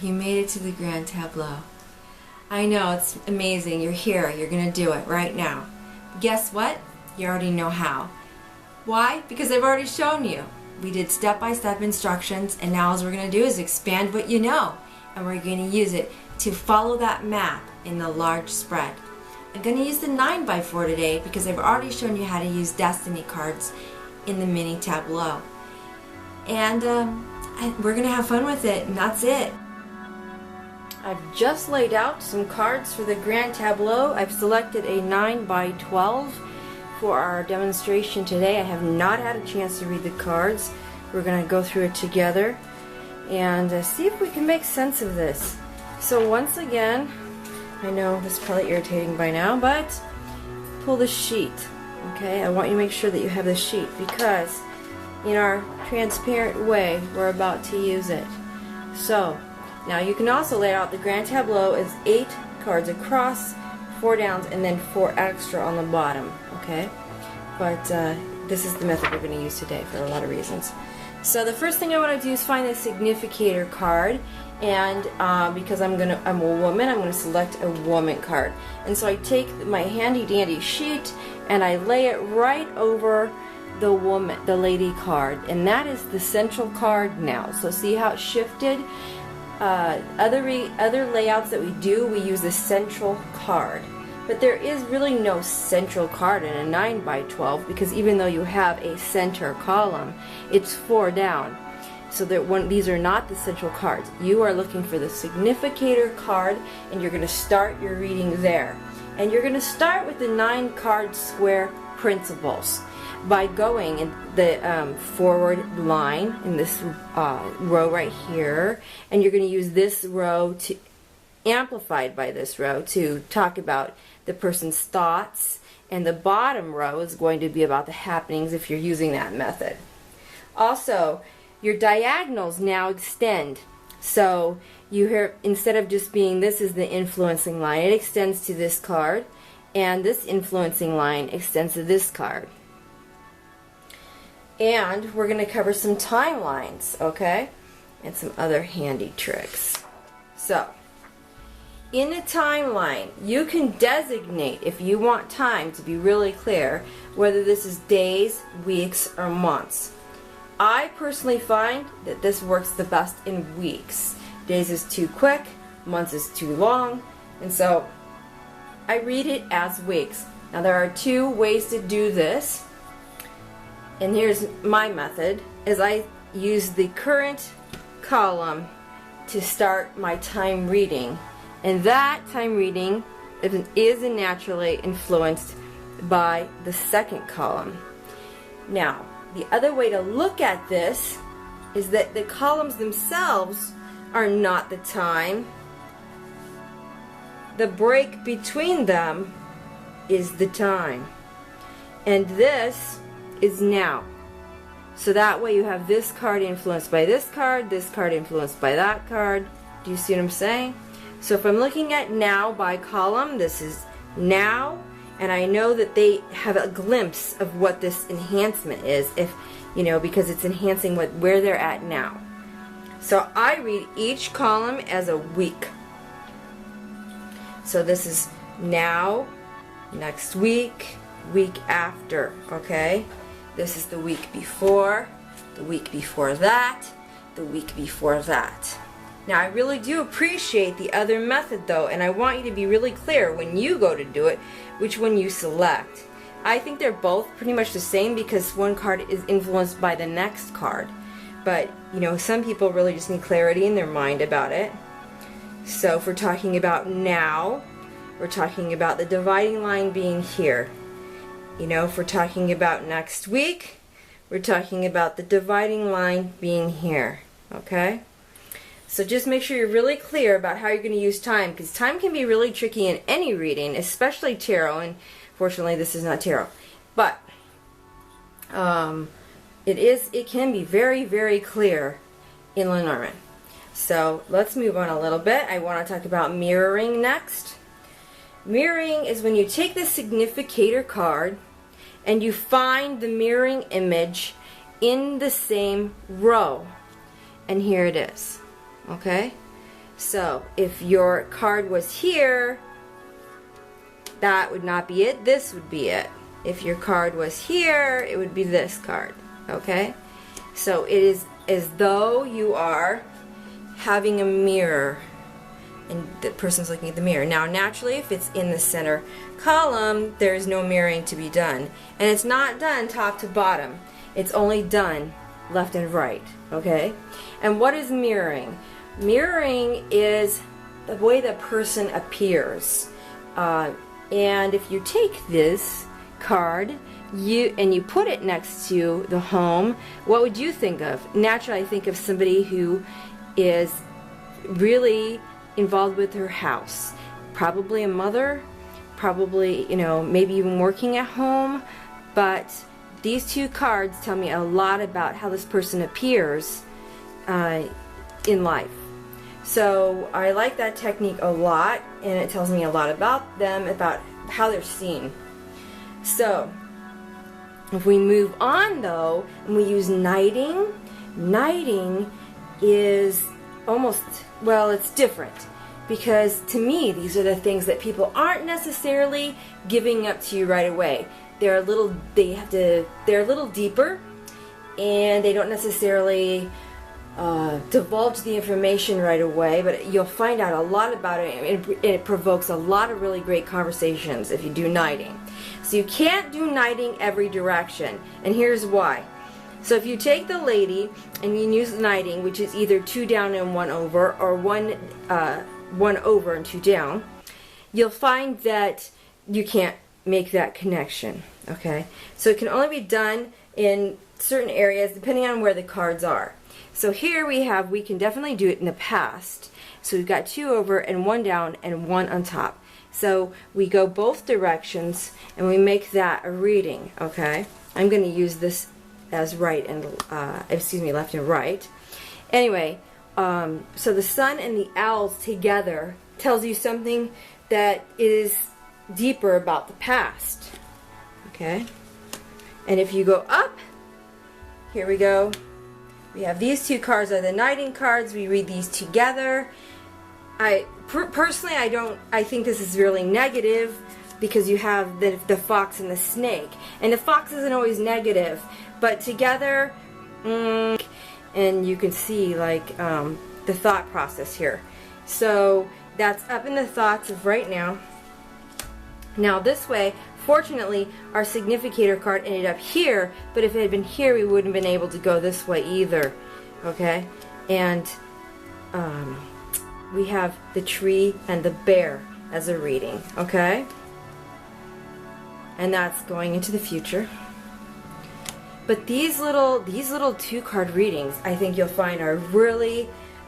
you made it to the Grand Tableau. I know, it's amazing. You're here. You're going to do it right now. Guess what? You already know how. Why? Because I've already shown you. We did step-by-step instructions, and now all we're going to do is expand what you know, and we're going to use it to follow that map in the large spread. I'm going to use the 9x4 today because I've already shown you how to use destiny cards in the mini tableau. And we're going to have fun with it, and that's it. I've just laid out some cards for the Grand Tableau. I've selected a 9x12 for our demonstration today. I have not had a chance to read the cards. We're going to go through it together and see if we can make sense of this. So once again, I know this is probably irritating by now, but pull the sheet. Okay, I want you to make sure that you have the sheet because in our transparent way, we're about to use it. So now you can also lay out the Grand Tableau as 8 cards across, 4 downs, and then 4 extra on the bottom. Okay, but this is the method we're going to use today for a lot of reasons. So the first thing I want to do is find the significator card, and because I'm a woman, I'm going to select a woman card. And so I take my handy dandy sheet and I lay it right over the lady card, and that is the central card now. So see how it shifted? Other layouts that we do, we use the central card. But there is really no central card in a 9x12 because even though you have a center column, it's 4 down. So these are not the central cards. You are looking for the significator card, and you're going to start your reading there. And you're going to start with the 9 card square principles by going in the forward line in this row right here, and you're going to use this row to amplified by this row to talk about the person's thoughts, and the bottom row is going to be about the happenings if you're using that method. Also, your diagonals now extend. So you hear, instead of just being this is the influencing line, it extends to this card, and this influencing line extends to this card. And we're going to cover some timelines, okay? And some other handy tricks. So, in a timeline, you can designate, if you want time to be really clear, whether this is days, weeks, or months. I personally find that this works the best in weeks. Days is too quick, months is too long, and so I read it as weeks. Now there are 2 ways to do this, and here's my method, is I use the current column to start my time reading. And that time reading is naturally influenced by the second column. Now, the other way to look at this is that the columns themselves are not the time. The break between them is the time. And this is now. So that way you have this card influenced by this card influenced by that card. Do you see what I'm saying? So if I'm looking at now by column, this is now, and I know that they have a glimpse of what this enhancement is, if because it's enhancing where they're at now. So I read each column as a week. So this is now, next week, week after, okay? This is the week before, the week before that, the week before that. Now I really do appreciate the other method though, and I want you to be really clear when you go to do it which one you select. I think they're both pretty much the same because one card is influenced by the next card. But some people really just need clarity in their mind about it. So if we're talking about now, we're talking about the dividing line being here. If we're talking about next week, we're talking about the dividing line being here. Okay? So just make sure you're really clear about how you're going to use time, because time can be really tricky in any reading, especially tarot, and fortunately this is not tarot. But it can be very, very clear in Lenormand. So let's move on a little bit. I want to talk about mirroring next. Mirroring is when you take the significator card and you find the mirroring image in the same row. And here it is. Okay? So if your card was here, that would not be it. This would be it. If your card was here, it would be this card. Okay? So it is as though you are having a mirror and the person's looking at the mirror. Now naturally, if it's in the center column, there is no mirroring to be done. And it's not done top to bottom. It's only done left and right. Okay? And what is mirroring? Mirroring is the way the person appears. And if you take this card and you put it next to the home, what would you think of? Naturally, I think of somebody who is really involved with her house. Probably a mother, probably, you know, maybe even working at home. But these two cards tell me a lot about how this person appears in life. So I like that technique a lot, and it tells me a lot about them, about how they're seen. So if we move on though, and we use knighting, knighting is almost, well, it's different, because to me these are the things that people aren't necessarily giving up to you right away. They're a little deeper, and they don't necessarily divulge the information right away, but you'll find out a lot about it, and it provokes a lot of really great conversations if you do knighting. So you can't do knighting every direction, and here's why. So if you take the lady and you use knighting, which is either 2 down and 1 over, or 1 over and 2 down, you'll find that you can't make that connection. Okay, so it can only be done in certain areas depending on where the cards are. So here we can definitely do it in the past. So we've got 2 over and 1 down and 1 on top. So we go both directions and we make that a reading. Okay, I'm going to use this as right and left and right. Anyway, so the sun and the owls together tells you something that is deeper about the past. Okay, and if you go up, here we go. We have these 2 cards are the knighting cards. We read these together. Personally, I think this is really negative, because you have the fox and the snake, and the fox isn't always negative, but together, and you can see like the thought process here. So that's up in the thoughts of right now. Now this way, fortunately, our significator card ended up here, but if it had been here, we wouldn't have been able to go this way either. Okay, and we have the tree and the bear as a reading. Okay, and that's going into the future. But these little 2-card readings, I think you'll find are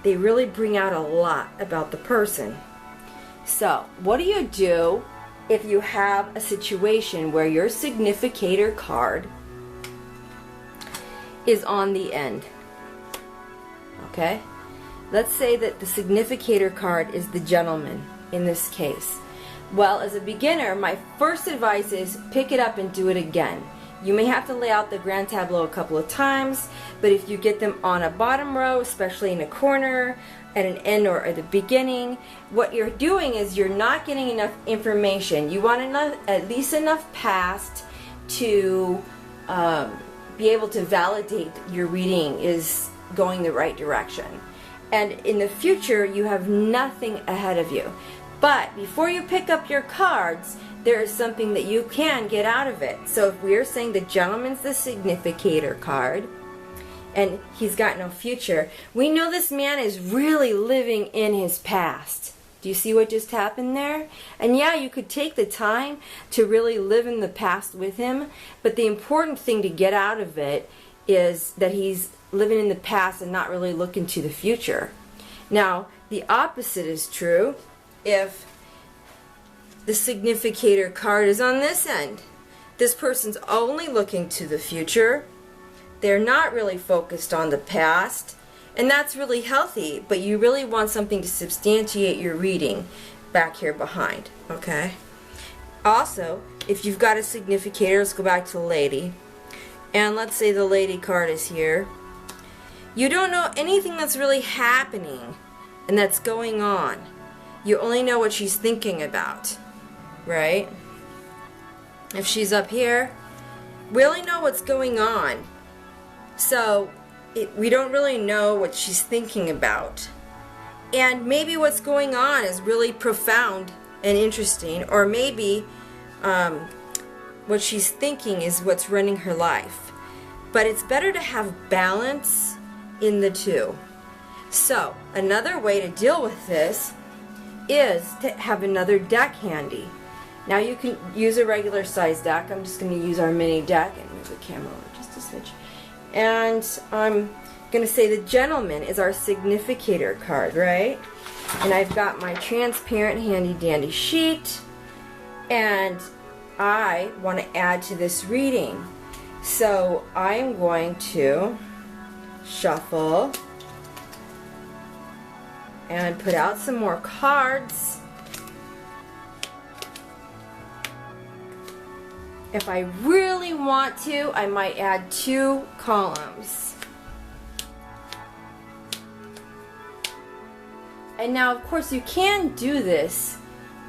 they really bring out a lot about the person. So what do you do if you have a situation where your significator card is on the end? Okay, let's say that the significator card is the gentleman in this case. Well, as a beginner, my first advice is pick it up and do it again. You may have to lay out the Grand Tableau a couple of times, but if you get them on a bottom row, especially in a corner, at an end, or at the beginning, what you're doing is you're not getting enough information. You want at least enough past to be able to validate your reading is going the right direction. And in the future, you have nothing ahead of you. But before you pick up your cards, there is something that you can get out of it. So if we're saying the gentleman's the significator card, and he's got no future, we know this man is really living in his past. Do you see what just happened there? And yeah, you could take the time to really live in the past with him, but the important thing to get out of it is that he's living in the past and not really looking to the future. Now, the opposite is true. If the significator card is on this end, this person's only looking to the future. They're not really focused on the past, and that's really healthy, but you really want something to substantiate your reading back here behind. Okay, also, if you've got a significator, let's go back to the lady, and let's say the lady card is here. You don't know anything that's really happening and that's going on. You only know what she's thinking about, right? If she's up here, we only know what's going on. So we don't really know what she's thinking about. And maybe what's going on is really profound and interesting, or maybe what she's thinking is what's running her life. But it's better to have balance in the two. So another way to deal with this is to have another deck handy. Now you can use a regular size deck. I'm just going to use our mini deck and move the camera over just a switch. And I'm going to say the gentleman is our significator card, right? And I've got my transparent handy dandy sheet, and I want to add to this reading. So I'm going to shuffle and put out some more cards. If I really want to, I might add 2 columns. And now, of course, you can do this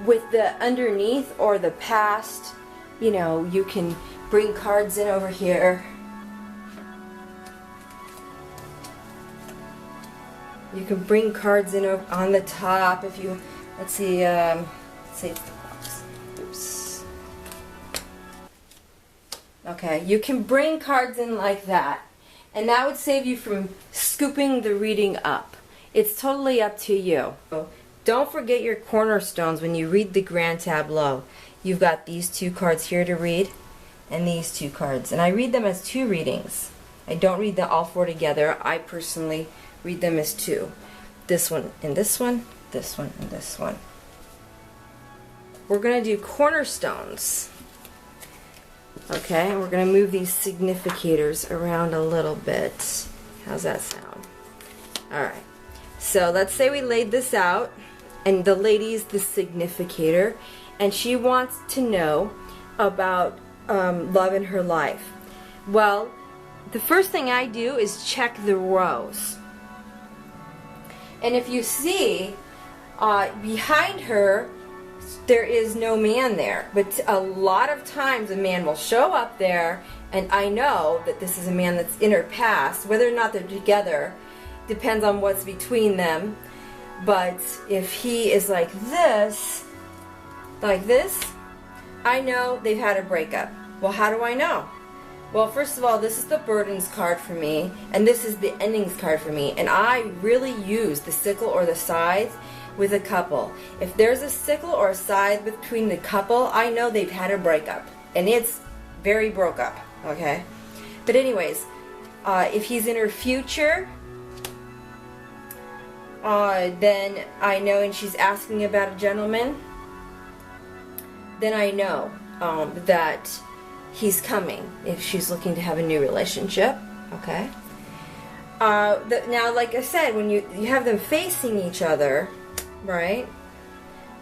with the underneath or the past. You know, you can bring cards in over here. You can bring cards in on the top if you, let's see, let's say it's the box. Oops. Okay, you can bring cards in like that, and that would save you from scooping the reading up. It's totally up to you. Don't forget your cornerstones when you read the Grand Tableau. You've got these 2 cards here to read, and these 2 cards. And I read them as 2 readings. I don't read all 4 together. I personally read them as 2. This one and this one, this one and this one. We're going to do cornerstones. Okay, and we're going to move these significators around a little bit. How's that sound? Alright, so let's say we laid this out, and the lady's the significator, and she wants to know about love in her life. Well, the first thing I do is check the rows. And if you see, behind her, there is no man there. But a lot of times a man will show up there, and I know that this is a man that's in her past. Whether or not they're together depends on what's between them. But if he is like this, I know they've had a breakup. Well, how do I know? Well, first of all, this is the burdens card for me, and this is the endings card for me, and I really use the sickle or the scythe with a couple. If there's a sickle or a scythe between the couple, I know they've had a breakup, and it's very broke up, okay? But anyways, if he's in her future, then I know, and she's asking about a gentleman, then I know that he's coming if she's looking to have a new relationship, okay? Now, like I said, when you have them facing each other, right?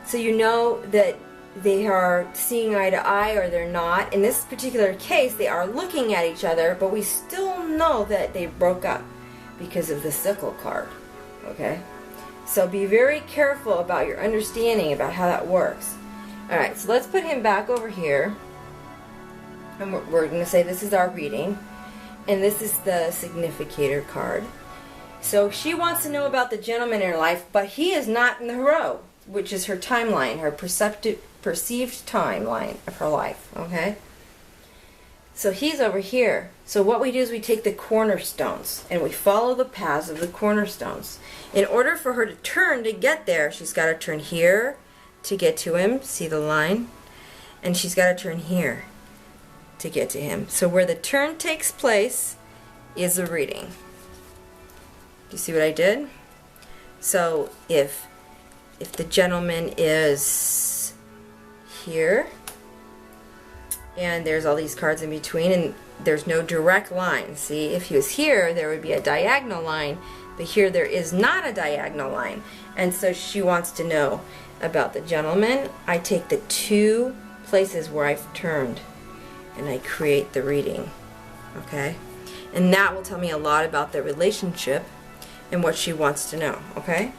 So you know that they are seeing eye to eye or they're not. In this particular case, they are looking at each other, but we still know that they broke up because of the sickle card, okay? So be very careful about your understanding about how that works. Alright, so let's put him back over here. And we're going to say this is our reading. And this is the significator card. So she wants to know about the gentleman in her life, but he is not in the row, which is her timeline, her perceived timeline of her life, okay? So he's over here. So what we do is we take the cornerstones and we follow the paths of the cornerstones. In order for her to turn to get there, she's got to turn here to get to him. See the line? And she's got to turn here to get to him. So where the turn takes place is a reading. Do you see what I did? So if the gentleman is here, and there's all these cards in between, and there's no direct line. See, if he was here, there would be a diagonal line, but here there is not a diagonal line. And so she wants to know about the gentleman. I take the 2 places where I've turned, and I create the reading, okay? And that will tell me a lot about the relationship and what she wants to know, okay?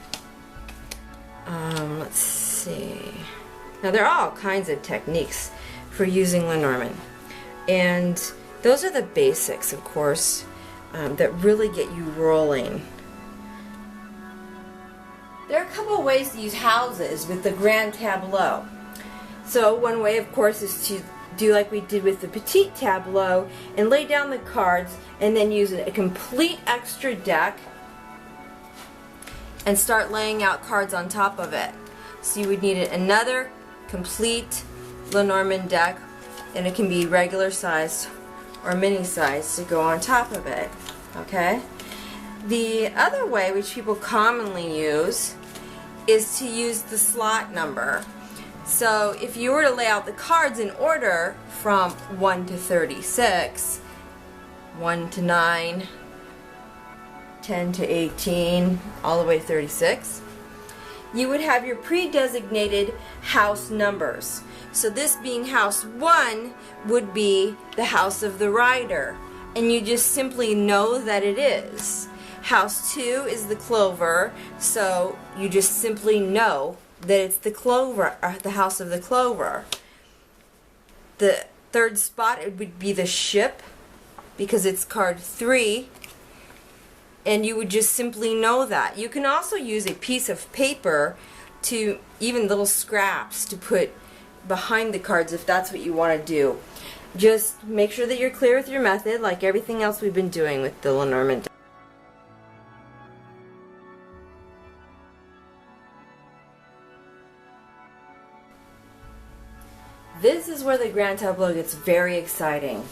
Let's see. Now there are all kinds of techniques for using Lenormand, and those are the basics, of course, that really get you rolling. There are a couple of ways to use houses with the Grand Tableau. So one way, of course, is to do like we did with the Petit Tableau and lay down the cards and then use a complete extra deck and start laying out cards on top of it. So you would need another complete Lenormand deck, and it can be regular size or mini size to go on top of it. Okay? The other way, which people commonly use, is to use the slot number. So if you were to lay out the cards in order from 1 to 36, 1 to 9, 10 to 18, all the way to 36, you would have your pre-designated house numbers. So this being house 1 would be the house of the rider, and you just simply know that it is. House 2 is the clover, so you just simply know that it's the clover, or the house of the clover. The third spot, it would be the ship, because it's card 3, and you would just simply know that. You can also use a piece of paper, to even little scraps to put behind the cards if that's what you want to do. Just make sure that you're clear with your method, like everything else we've been doing with the Lenormand. This is where the Grand Tableau gets very exciting,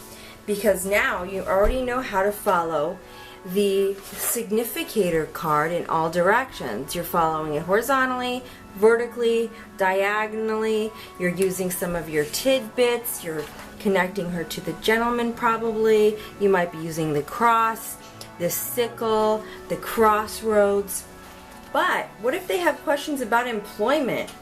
because now you already know how to follow the significator card in all directions. You're following it horizontally, vertically, diagonally. You're using some of your tidbits. You're connecting her to the gentleman probably. You might be using the cross, the sickle, the crossroads. But what if they have questions about employment?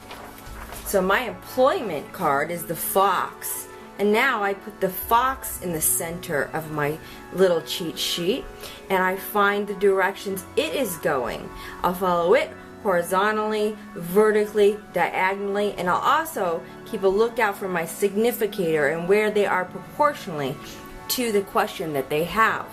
So my employment card is the fox. And now I put the fox in the center of my little cheat sheet, and I find the directions it is going. I'll follow it horizontally, vertically, diagonally, and I'll also keep a lookout for my significator and where they are proportionally to the question that they have.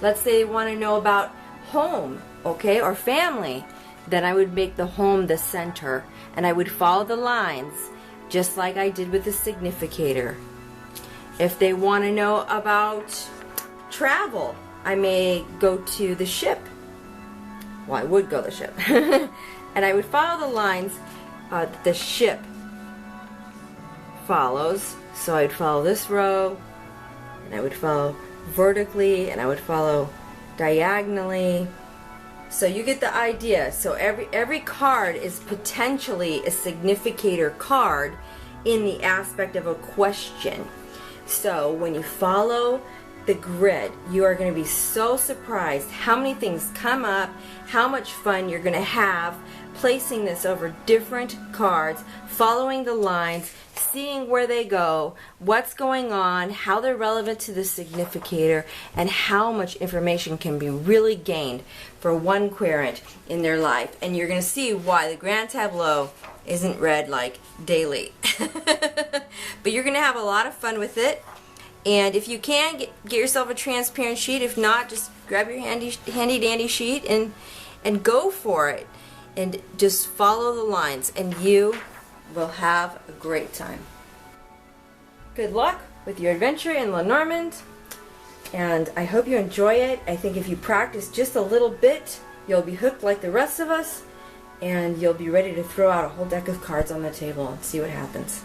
Let's say they want to know about home, okay, or family. Then I would make the home the center, and I would follow the lines just like I did with the significator. If they want to know about travel, I may go to the ship. Well, I would go to the ship. And I would follow the lines that the ship follows. So I'd follow this row, and I would follow vertically, and I would follow diagonally. So you get the idea. So every card is potentially a significator card in the aspect of a question. So when you follow the grid, you are going to be so surprised how many things come up, how much fun you're going to have placing this over different cards, following the lines, seeing where they go, what's going on, how they're relevant to the significator, and how much information can be really gained for one querent in their life. And you're going to see why the Grand Tableau isn't read like daily. But you're going to have a lot of fun with it. And if you can, get yourself a transparent sheet. If not, just grab your handy dandy sheet and go for it. And just follow the lines, and you will have a great time. Good luck with your adventure in Lenormand, and I hope you enjoy it. I think if you practice just a little bit, you'll be hooked like the rest of us, and you'll be ready to throw out a whole deck of cards on the table and see what happens.